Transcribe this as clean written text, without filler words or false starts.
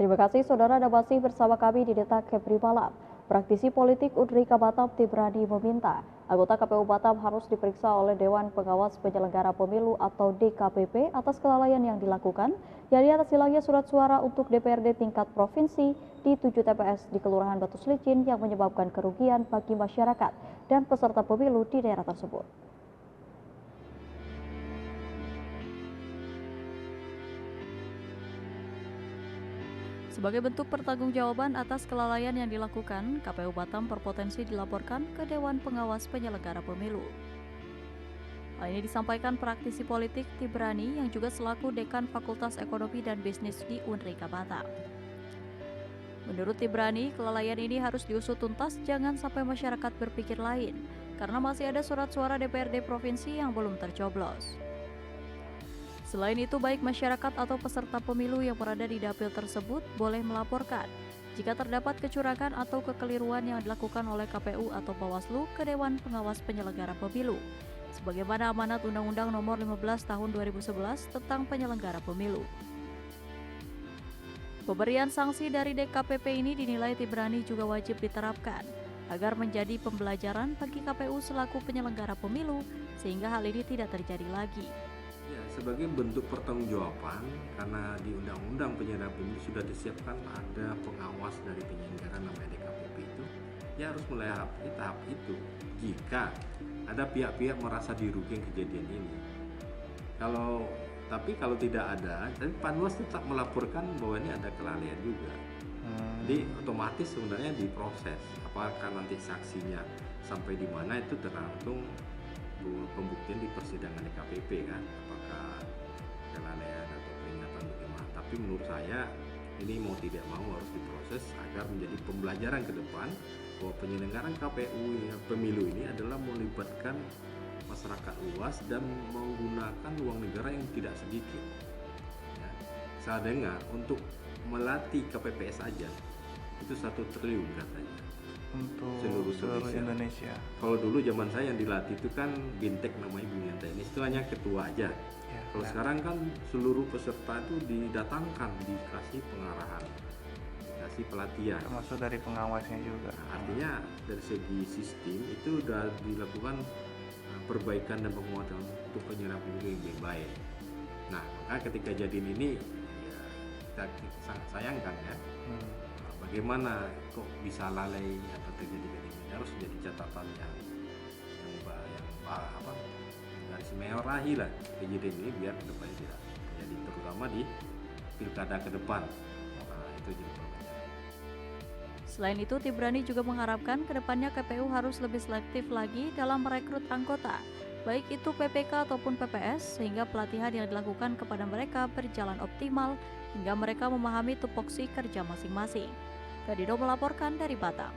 Terima kasih saudara Anda masih bersama kami di Detak Kepri Malam. Praktisi politik Udrika Batam Tibrani meminta anggota KPU Batam harus diperiksa oleh Dewan Pengawas Penyelenggara Pemilu atau DKPP atas kelalaian yang dilakukan, yakni atas hilangnya surat suara untuk DPRD tingkat provinsi di 7 TPS di Kelurahan Batu Selicin yang menyebabkan kerugian bagi masyarakat dan peserta pemilu di daerah tersebut. Sebagai bentuk pertanggungjawaban atas kelalaian yang dilakukan, KPU Batam berpotensi dilaporkan ke Dewan Pengawas Penyelenggara Pemilu. Hal ini disampaikan praktisi politik Tibrani yang juga selaku Dekan Fakultas Ekonomi dan Bisnis di Unrika Batam. Menurut Tibrani, kelalaian ini harus diusut tuntas, jangan sampai masyarakat berpikir lain, karena masih ada surat suara DPRD provinsi yang belum tercoblos. Selain itu, baik masyarakat atau peserta pemilu yang berada di dapil tersebut boleh melaporkan jika terdapat kecurangan atau kekeliruan yang dilakukan oleh KPU atau Bawaslu ke Dewan Pengawas Penyelenggara Pemilu, sebagaimana amanat Undang-Undang Nomor 15 Tahun 2011 tentang penyelenggara pemilu. Pemberian sanksi dari DKPP ini dinilai Tibrani juga wajib diterapkan agar menjadi pembelajaran bagi KPU selaku penyelenggara pemilu sehingga hal ini tidak terjadi lagi. Ya, sebagai bentuk pertanggungjawaban, karena di Undang-Undang Penyelenggaraan Pemilu sudah disiapkan ada pengawas dari penyelenggara namanya DKPP itu, ya harus melewati tahap itu jika ada pihak-pihak merasa dirugikan kejadian ini. Tapi kalau tidak ada, tapi Panwas tetap melaporkan bahwa ini ada kelalaian juga. Jadi otomatis sebenarnya diproses. Apakah nanti saksinya sampai di mana itu tergantung pembuktian di persidangan DKPP kan, apakah kelalaian atau peringatan bagaimana. Tapi menurut saya ini mau tidak mau harus diproses agar menjadi pembelajaran ke depan bahwa penyelenggaraan KPU pemilu ini adalah melibatkan masyarakat luas dan menggunakan uang negara yang tidak sedikit. Ya, saya dengar untuk melatih KPPS saja itu 1 triliun katanya. Untuk seluruh Indonesia. Kalau dulu zaman saya yang dilatih itu kan Bintek namanya Bimbingan Teknis, itu hanya ketua aja. Ya, kalau sekarang kan seluruh peserta itu didatangkan, dikasih pengarahan, dikasih pelatihan. Termasuk dari pengawasnya juga. Nah, artinya dari segi sistem itu sudah dilakukan perbaikan dan penguatan untuk penyelenggaraan pemilu yang lebih baik. Nah, maka ketika kejadian ini ya, kita sangat sayangkan ya. Bagaimana kok bisa lalai atau terjadi kejadian ini, harus jadi catatan yang garis merahi lah kejadian ini biar kedepannya tidak terjadi, terutama di pilkada ke depan. Nah, itu jadi pelajaran. Selain itu, Tibrani juga mengharapkan kedepannya KPU harus lebih selektif lagi dalam merekrut anggota, baik itu PPK ataupun PPS, sehingga pelatihan yang dilakukan kepada mereka berjalan optimal hingga mereka memahami tupoksi kerja masing-masing. Kadido melaporkan dari Batam.